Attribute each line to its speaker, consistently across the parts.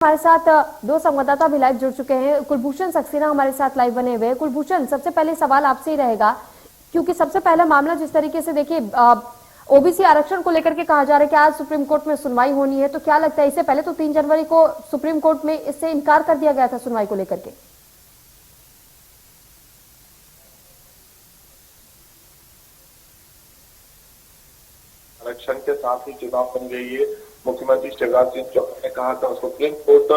Speaker 1: हमारे साथ दो संवाददाता भी लाइव जुड़ चुके हैं। कुलभूषण सक्सेना हमारे साथ लाइव बने हुए हैं। कुलभूषण, सबसे पहले सवाल आपसे ही रहेगा, क्योंकि सबसे पहला मामला जिस तरीके से देखिए ओबीसी आरक्षण को लेकर के कहा जा रहा है कि आज सुप्रीम कोर्ट में सुनवाई होनी है, तो क्या लगता है इससे पहले तो 3 जनवरी को सुप्रीम कोर्ट में इससे इनकार कर दिया गया था सुनवाई को लेकर के?
Speaker 2: आरक्षण के साथ ही चुनाव बन गई है। मुख्यमंत्री शिवराज सिंह चौहान ने कहा था सुप्रीम कोर्ट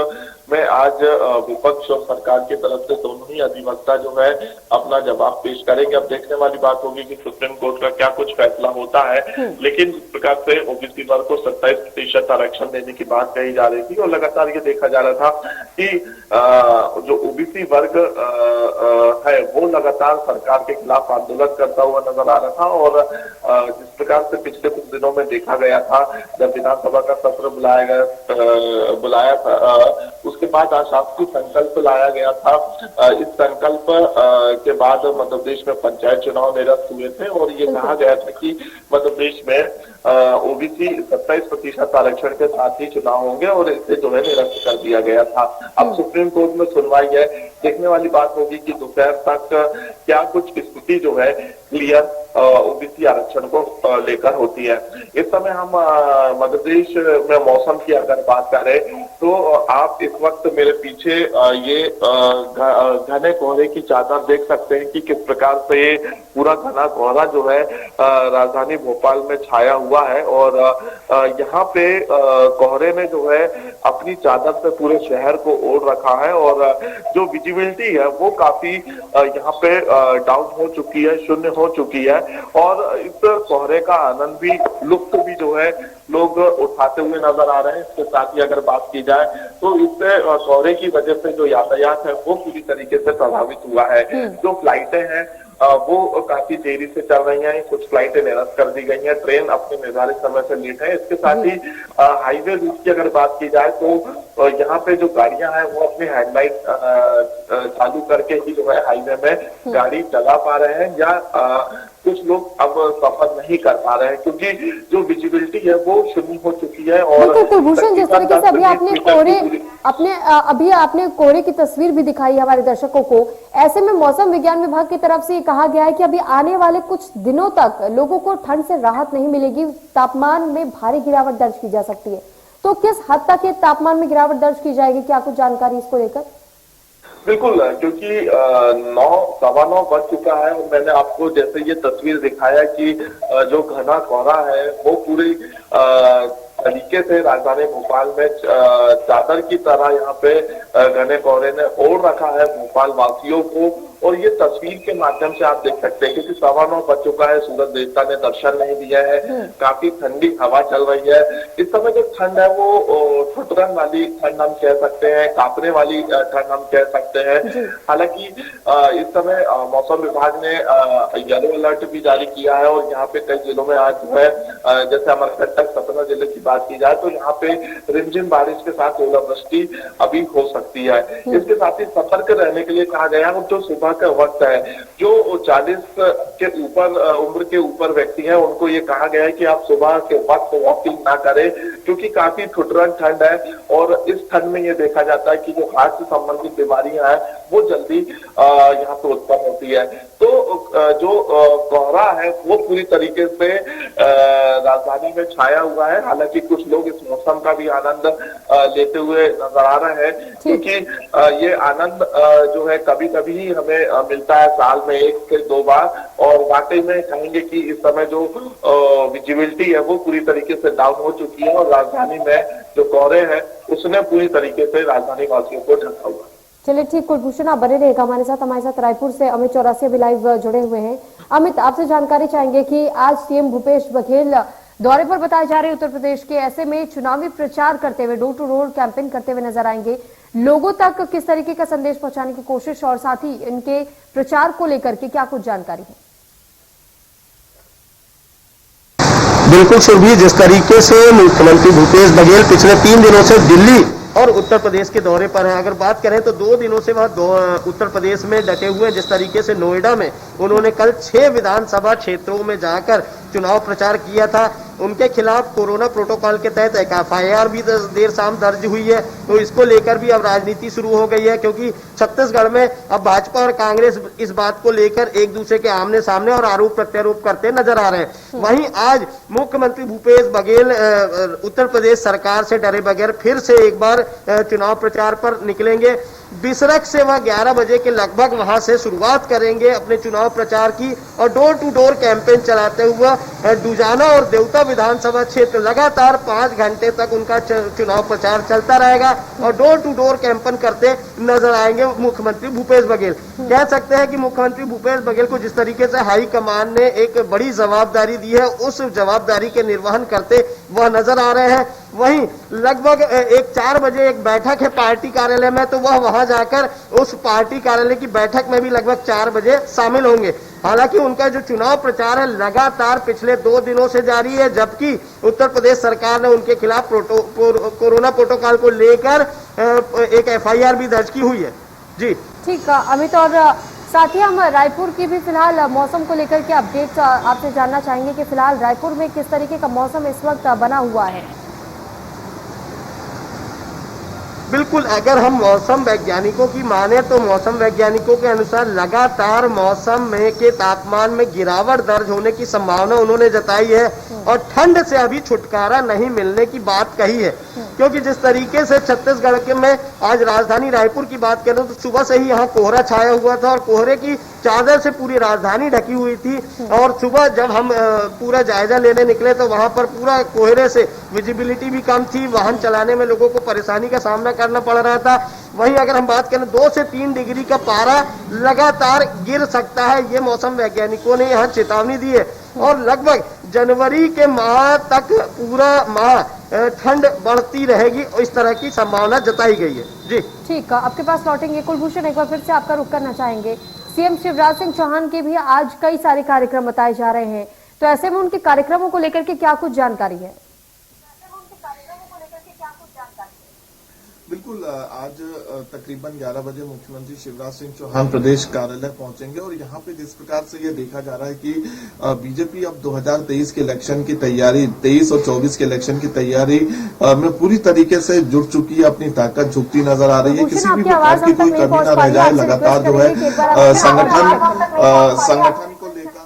Speaker 2: में आज विपक्ष और सरकार की तरफ से दोनों ही अधिवक्ता जो है अपना जवाब पेश करेंगे। अब देखने वाली बात होगी कि सुप्रीम कोर्ट का क्या कुछ फैसला होता है। लेकिन जिस प्रकार से ओबीसी वर्ग को 27% आरक्षण देने की बात कही जा रही थी और लगातार ये देखा जा रहा था कि जो ओबीसी वर्ग है वो लगातार सरकार के खिलाफ आंदोलन करता हुआ नजर आ रहा था। और जिस प्रकार से पिछले कुछ दिनों में देखा गया था, जब विधानसभा का सत्र बुलाया था, उसके बाद अशांति संकल्प लाया गया था। इस संकल्प के बाद मध्य प्रदेश में पंचायत चुनाव निरस्त हुए थे और ये कहा गया था कि मध्य प्रदेश में ओबीसी 27% आरक्षण के साथ ही चुनाव होंगे और इसे जो है निरस्त कर दिया गया था। अब सुप्रीम कोर्ट में सुनवाई है। देखने वाली बात होगी कि दोपहर तक क्या कुछ स्थिति जो है क्लियर ओबीसी आरक्षण को लेकर होती है। इस समय हम मध्य प्रदेश में मौसम की अगर बात करें तो आप इस वक्त मेरे पीछे ये घने कोहरे की चादर देख सकते हैं कि किस प्रकार से ये पूरा घना कोहरा जो है राजधानी भोपाल में छाया हुआ है। और यहाँ पे कोहरे ने जो है अपनी चादर से पूरे शहर को ओढ़ रखा है और जो विजिबिलिटी है वो काफी यहाँ पे डाउन हो चुकी है, शून्य हो चुकी है। और इस कोहरे का आनंद भी, लुत्फ भी जो है लोग उठाते हुए नजर आ रहे हैं। इसके साथ ही अगर बात की जाए तो इससे कोहरे की वजह से जो यातायात है वो पूरी तरीके से प्रभावित हुआ है। जो फ्लाइटें हैं वो काफी देरी से चल रही हैं, कुछ फ्लाइटें निरस्त कर दी गई हैं, ट्रेन अपने निर्धारित समय से लेट है। इसके साथ ही हाईवे रूट की अगर बात की जाए तो यहाँ पे जो गाड़ियां हैं वो अपने हेडलाइट चालू करके ही जो है हाईवे में गाड़ी चला पा रहे हैं, या कुछ लोग अब सफर नहीं कर पा रहे हैं क्योंकि जो विजिबिलिटी है वो शून्य हो चुकी है। और
Speaker 1: कुलभूषण, जिस तरीके से अभी आपने कोहरे की तस्वीर भी दिखाई हमारे दर्शकों को, ऐसे में मौसम विज्ञान विभाग की तरफ से कहा गया है कि अभी आने वाले कुछ दिनों तक लोगों को ठंड से राहत नहीं मिलेगी, तापमान में भारी गिरावट दर्ज की जा सकती है। तो किस हद तक ये तापमान में गिरावट दर्ज की जाएगी, क्या कुछ जानकारी इसको लेकर?
Speaker 2: बिल्कुल, क्योंकि 9:15 बज चुका है और मैंने आपको जैसे ये तस्वीर दिखाया कि जो घना कोहरा है वो पूरी तरीके से राजधानी भोपाल में चादर की तरह यहाँ पे घने कोहरे ने ओढ़ रखा है भोपाल वासियों को। और ये तस्वीर के माध्यम से आप देख सकते हैं क्योंकि 9:15 बज चुका है, सूरज देवता ने दर्शन नहीं दिया है, काफी ठंडी हवा चल रही है। इस समय जो ठंड है वो ठुठुरन वाली ठंड हम कह सकते हैं, कांपने वाली ठंड हम कह सकते हैं। हालांकि इस समय मौसम विभाग ने येलो अलर्ट भी जारी किया है और यहाँ पे कई जिलों में आज जो है जैसे अमरकंटक सतना जिले की बात की जाए तो यहाँ पे रिमझिम बारिश के साथ ओलावृष्टि अभी हो सकती है। इसके साथ ही सतर्क रहने के लिए कहा गया है। जो सुबह का वक्त है, जो 40 के ऊपर उम्र के ऊपर व्यक्ति हैं उनको ये कहा गया है कि आप सुबह के वक्त वॉकिंग ना करें क्योंकि काफी ठुठुरन ठंड है। और इस ठंड में ये देखा जाता है कि जो हार्ट से संबंधित बीमारियां हैं वो जल्दी यहाँ पे उत्पन्न होती है। तो जो कोहरा है वो पूरी तरीके से राजधानी में छाया हुआ है। हालांकि कुछ लोग इस मौसम का भी आनंद लेते हुए नजर आ रहे हैं क्योंकि ये आनंद जो है कभी कभी ही हमें मिलता है, साल में 1 से 2 बार। और वाकई में कहेंगे कि इस समय जो विजिबिलिटी है वो पूरी तरीके से डाउन हो चुकी है और राजधानी में जो कोहरे हैं उसने पूरी तरीके से राजधानी वासियों को ढका हुआ।
Speaker 1: चलिए ठीक, कुलभूषण आप बने रहेगा हमारे साथ रायपुर से अमित चौरासिया भी लाइव जुड़े हुए हैं। अमित, आपसे जानकारी चाहेंगे कि आज सीएम भूपेश बघेल दौरे पर बताए जा रहे उत्तर प्रदेश के, ऐसे में चुनावी प्रचार करते हुए, डोर टू डोर कैंपेन करते हुए नजर आएंगे। लोगों तक किस तरीके का संदेश पहुंचाने की कोशिश और साथ ही इनके प्रचार को लेकर के क्या कुछ जानकारी है?
Speaker 3: बिल्कुल सुरभि, जिस तरीके से मुख्यमंत्री भूपेश बघेल पिछले 3 दिनों से दिल्ली और उत्तर प्रदेश के दौरे पर हैं। अगर बात करें तो 2 दिनों से वह उत्तर प्रदेश में डटे हुए हैं। जिस तरीके से नोएडा में उन्होंने कल 6 विधानसभा क्षेत्रों में जाकर चुनाव प्रचार किया था। उनके खिलाफ कोरोना प्रोटोकॉल के तहत एक एफआईआर भी देर शाम दर्ज हुई है। तो इसको लेकर भी अब राजनीति शुरू हो गई है, क्योंकि छत्तीसगढ़ में अब भाजपा और कांग्रेस इस बात को लेकर एक दूसरे के आमने सामने और आरोप प्रत्यारोप करते नजर आ रहे हैं। वहीं आज मुख्यमंत्री भूपेश बघेल उत्तर प्रदेश सरकार से डरे बगैर फिर से एक बार चुनाव प्रचार पर निकलेंगे। बिसरख से वह 11 बजे के लगभग वहां से शुरुआत करेंगे अपने चुनाव प्रचार की और डोर टू डोर कैंपेन चलाते हुए डुजाना और देवता विधानसभा क्षेत्र लगातार 5 घंटे तक उनका चुनाव प्रचार चलता रहेगा और डोर टू डोर कैंपेन करते नजर आएंगे मुख्यमंत्री भूपेश बघेल। कह सकते हैं कि मुख्यमंत्री भूपेश बघेल को जिस तरीके से हाईकमान ने एक बड़ी जवाबदारी दी है, उस जवाबदारी के निर्वहन करते वह नजर आ रहे हैं। वहीं लगभग 4 बजे एक बैठक है पार्टी कार्यालय में, तो वह वहां जाकर उस पार्टी कार्यालय की बैठक में भी लगभग 4 बजे शामिल होंगे। हालांकि उनका जो चुनाव प्रचार है लगातार पिछले 2 दिनों से जारी है, जबकि उत्तर प्रदेश सरकार ने उनके खिलाफ कोरोना प्रोटोकॉल को लेकर एक एफआईआर भी दर्ज की हुई है। जी
Speaker 1: ठीक है अमित, और साथ ही हम रायपुर की भी फिलहाल मौसम को लेकर के अपडेट आपसे जानना चाहेंगे कि फिलहाल रायपुर में किस तरीके का मौसम इस वक्त बना हुआ है।
Speaker 3: बिल्कुल, अगर हम मौसम वैज्ञानिकों की माने तो मौसम वैज्ञानिकों के अनुसार लगातार मौसम में के तापमान में गिरावट दर्ज होने की संभावना उन्होंने जताई है और ठंड से अभी छुटकारा नहीं मिलने की बात कही है। क्योंकि जिस तरीके से छत्तीसगढ़ के में आज राजधानी रायपुर की बात करें तो सुबह से ही यहाँ कोहरा छाया हुआ था और कोहरे की चादर से पूरी राजधानी ढकी हुई थी और सुबह जब हम पूरा जायजा लेने निकले तो वहां पर पूरा कोहरे से विजिबिलिटी भी कम थी, वाहन चलाने में लोगों को परेशानी का सामना करना पड़ रहा था। वहीं अगर हम बात करें 2 से 3 डिग्री का पारा लगातार गिर सकता है, ये मौसम वैज्ञानिकों ने यहाँ चेतावनी दी है और लगभग जनवरी के माह तक पूरा माह ठंड बढ़ती रहेगी, इस तरह की संभावना जताई गई है। जी
Speaker 1: ठीक है, आपके पास लौटेंगे कुलभूषण, एक बार फिर से आपका रुख करना चाहेंगे। सीएम शिवराज सिंह चौहान के भी आज कई सारे कार्यक्रम बताए जा रहे हैं, तो ऐसे में उनके कार्यक्रमों को लेकर के क्या कुछ जानकारी है?
Speaker 4: बिल्कुल, आज तकरीबन 11 बजे मुख्यमंत्री शिवराज सिंह चौहान प्रदेश कार्यालय पहुंचेंगे और यहाँ पे जिस प्रकार से ये देखा जा रहा है कि बीजेपी अब 2023 के इलेक्शन की तैयारी, 23 और 24 के इलेक्शन की तैयारी में पूरी तरीके से जुट चुकी है, अपनी ताकत झुकती नजर आ रही है। किसी भी प्रकार की कोई कमी न रह जाए, लगातार जो है संगठन को लेकर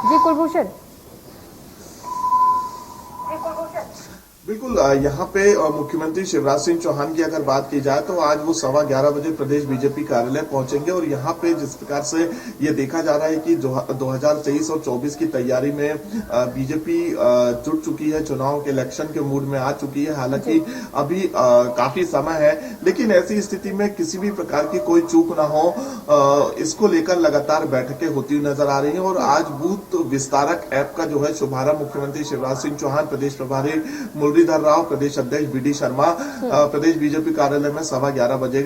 Speaker 1: जी कुलभूषण।
Speaker 4: बिल्कुल, यहाँ पे मुख्यमंत्री शिवराज सिंह चौहान की अगर बात की जाए तो आज वो 11:15 बजे प्रदेश बीजेपी कार्यालय पहुंचेंगे और यहाँ पे जिस प्रकार से ये देखा जा रहा है कि 2023 और 24 की तैयारी में बीजेपी जुट चुकी है, चुनाव के इलेक्शन के मूड में आ चुकी है। हालांकि अभी काफी समय है, लेकिन ऐसी स्थिति में किसी भी प्रकार की कोई चूक ना हो, इसको लेकर लगातार बैठकें होती नजर आ रही है और आज बूथ विस्तारक ऐप का जो है शुभारंभ मुख्यमंत्री शिवराज सिंह चौहान, प्रदेश प्रभारी मुरलीधर राव, प्रदेश अध्यक्ष बीडी शर्मा प्रदेश बीजेपी कार्यालय में 11:15 बजे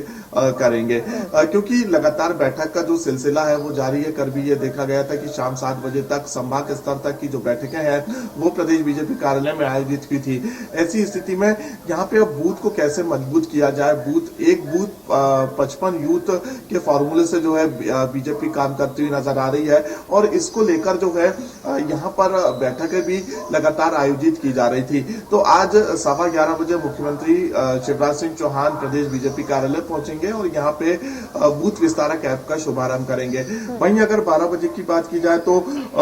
Speaker 4: करेंगे, क्योंकि लगातार बैठक का जो सिलसिला है वो जारी है। कर भी ये देखा गया था कि शाम 7 बजे तक संभाग स्तर तक की जो बैठकें हैं वो प्रदेश बीजेपी कार्यालय में आयोजित की थी। ऐसी स्थिति में यहाँ पे अब बूथ को कैसे मजबूत किया जाए, एक बूथ 55 यूथ के फॉर्मूले से जो है बीजेपी काम करती हुई नजर आ रही है और इसको लेकर जो है यहाँ पर बैठकें भी लगातार आयोजित की जा रही थी। तो आज 11:15 बजे मुख्यमंत्री शिवराज सिंह चौहान प्रदेश बीजेपी कार्यालय पहुंचेंगे और यहाँ पे बूथ विस्तारक ऐप का शुभारंभ करेंगे। वहीं अगर 12 बजे की बात की जाए तो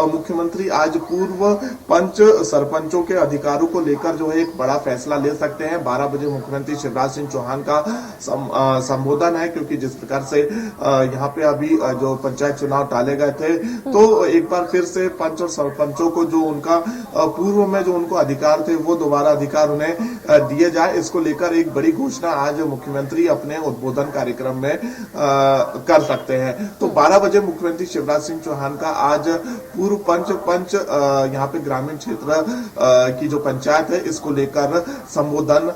Speaker 4: मुख्यमंत्री आज पूर्व पंच सरपंचों के अधिकारों को लेकर जो है एक बड़ा फैसला ले सकते हैं। 12 बजे मुख्यमंत्री शिवराज सिंह चौहान का संबोधन है, क्योंकि जिस प्रकार से यहाँ पे अभी जो पंचायत चुनाव टाले गए थे तो एक बार फिर से पंच और सरपंचों को जो उनका पूर्व में जो उनको अधिकार थे वो दोबारा अधिकार उन्हें दिए जाए, इसको लेकर एक बड़ी घोषणा आज मुख्यमंत्री अपने उद्बोधन कार्यक्रम में कर सकते हैं। तो 12 बजे मुख्यमंत्री शिवराज सिंह चौहान का आज पूर्व पंच यहाँ पे ग्रामीण क्षेत्र की जो पंचायत है इसको लेकर संबोधन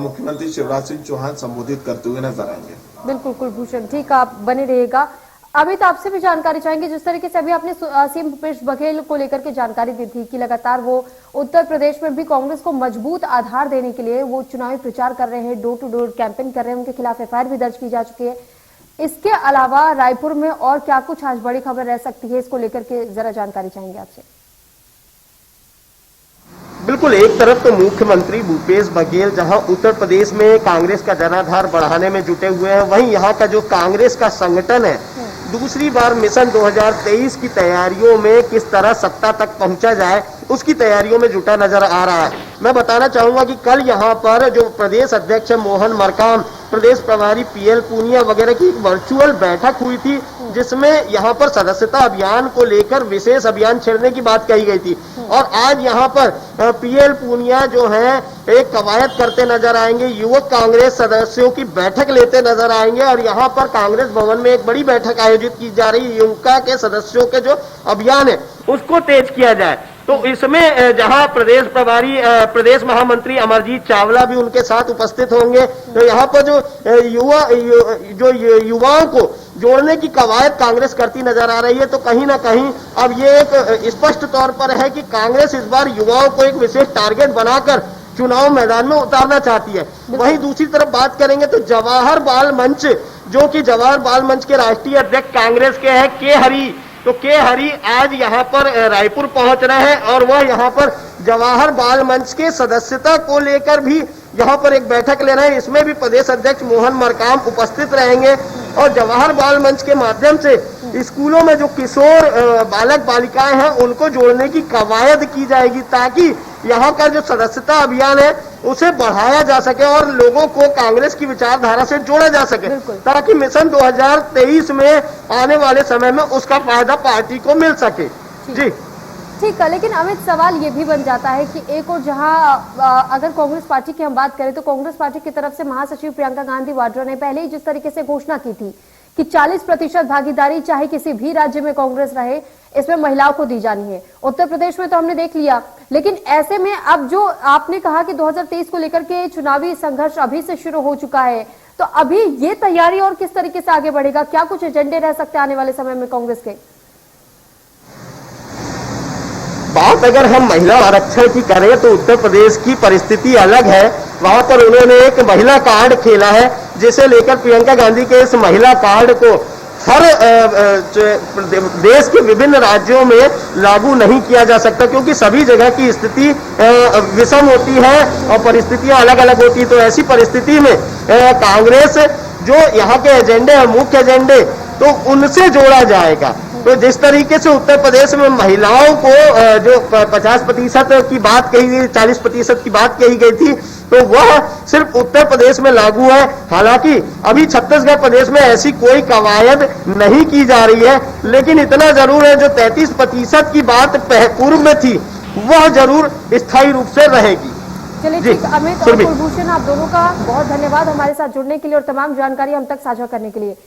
Speaker 4: मुख्यमंत्री शिवराज सिंह चौहान संबोधित करते हुए नजर आएंगे।
Speaker 1: बिल्कुल कुलभूषण, ठीक, आप बने रहिएगा। अमित, आपसे भी जानकारी चाहेंगे। जिस तरीके से अभी आपने सीएम भूपेश बघेल को लेकर के जानकारी दी थी कि लगातार वो उत्तर प्रदेश में भी कांग्रेस को मजबूत आधार देने के लिए वो चुनावी प्रचार कर रहे हैं, डोर टू डोर कैंपेन कर रहे हैं, उनके खिलाफ एफआईआर भी दर्ज की जा चुकी है। इसके अलावा रायपुर में और क्या कुछ आज बड़ी खबर रह सकती है, इसको लेकर के जरा जानकारी चाहेंगे आपसे।
Speaker 3: बिल्कुल, एक तरफ तो मुख्यमंत्री भूपेश बघेल जहां उत्तर प्रदेश में कांग्रेस का जनाधार बढ़ाने में जुटे हुए हैं, वहीं यहां का जो कांग्रेस का संगठन है दूसरी बार मिशन 2023 की तैयारियों में किस तरह सत्ता तक पहुंचा जाए उसकी तैयारियों में जुटा नजर आ रहा है। मैं बताना चाहूंगा कि कल यहां पर जो प्रदेश अध्यक्ष मोहन मरकाम, प्रदेश प्रभारी पीएल पूनिया वगैरह की एक वर्चुअल बैठक हुई थी, जिसमें यहां पर सदस्यता अभियान को लेकर विशेष अभियान छेड़ने की बात कही गई थी। और आज यहां पर पीएल पूनिया जो है एक कवायद करते नजर आएंगे, युवक कांग्रेस सदस्यों की बैठक लेते नजर आएंगे और यहां पर कांग्रेस भवन में एक बड़ी बैठक आयोजित की जा रही है। युवका के सदस्यों के जो अभियान है उसको तेज किया जाए। तो इसमें जहां प्रदेश प्रभारी प्रदेश महामंत्री अमरजीत चावला भी उनके साथ उपस्थित होंगे, तो यहाँ पर जो युवाओं को जोड़ने की कवायद कांग्रेस करती नजर आ रही है। तो कहीं ना कहीं अब ये एक स्पष्ट तौर पर है कि कांग्रेस इस बार युवाओं को एक विशेष टारगेट बनाकर चुनाव मैदान में उतारना चाहती है। वहीं दूसरी तरफ बात करेंगे तो जवाहर बाल मंच, जो कि जवाहर बाल मंच के राष्ट्रीय अध्यक्ष कांग्रेस के हैं के हरि, तो के हरि आज यहाँ पर रायपुर पहुंच रहे हैं और वह यहाँ पर जवाहर बाल मंच के सदस्यता को लेकर भी यहाँ पर एक बैठक ले रहे हैं। इसमें भी प्रदेश अध्यक्ष मोहन मरकाम उपस्थित रहेंगे और जवाहर बाल मंच के माध्यम से स्कूलों में जो किशोर बालक बालिकाएं हैं उनको जोड़ने की कवायद की जाएगी, ताकि यहाँ का जो सदस्यता अभियान है उसे बढ़ाया जा सके और लोगों को कांग्रेस की विचारधारा से जोड़ा जा सके, ताकि मिशन 2023 में आने वाले समय में उसका फायदा पार्टी को मिल सके। जी
Speaker 1: ठीक है, लेकिन अमित, सवाल ये भी बन जाता है कि एक और जहां अगर कांग्रेस पार्टी की हम बात करें तो कांग्रेस पार्टी की तरफ से महासचिव प्रियंका गांधी वाड्रा ने पहले ही जिस तरीके से घोषणा की थी कि 40% भागीदारी चाहे किसी भी राज्य में कांग्रेस रहे, इसमें महिलाओं को दी जानी है। उत्तर प्रदेश में तो हमने देख लिया, लेकिन ऐसे में अब जो आपने कहा कि 2023 को लेकर के चुनावी संघर्ष अभी से शुरू हो चुका है, तो अभी ये तैयारी और किस तरीके से आगे बढ़ेगा? क्या कुछ एजेंडे रह सकते हैं आने वाले समय में कांग्रेस के?
Speaker 3: बात अगर हम महिला आरक्षण की करें तो उत्तर प्रदेश की परिस्थिति अलग है। वहां पर उन्होंने एक महिला कार्ड खेला है, जिसे लेकर प्रियंका गांधी के इस महिला कार्ड को हर देश के विभिन्न राज्यों में लागू नहीं किया जा सकता, क्योंकि सभी जगह की स्थिति विषम होती है और परिस्थितियां अलग अलग होती है। तो ऐसी परिस्थिति में कांग्रेस जो यहाँ के एजेंडे हैं, मुख्य एजेंडे, तो उनसे जोड़ा जाएगा। तो जिस तरीके से उत्तर प्रदेश में महिलाओं को जो 50% की बात कही गई, 40% की बात कही गई थी, तो वह सिर्फ उत्तर प्रदेश में लागू है। हालांकि अभी छत्तीसगढ़ प्रदेश में ऐसी कोई कवायद नहीं की जा रही है, लेकिन इतना जरूर है जो 33% की बात पूर्व में थी वह जरूर स्थायी रूप से रहेगी।
Speaker 1: चलिए ठीक, अमित और कुलभूषण, आप दोनों का बहुत धन्यवाद हमारे साथ जुड़ने के लिए और तमाम जानकारी हम तक साझा करने के लिए।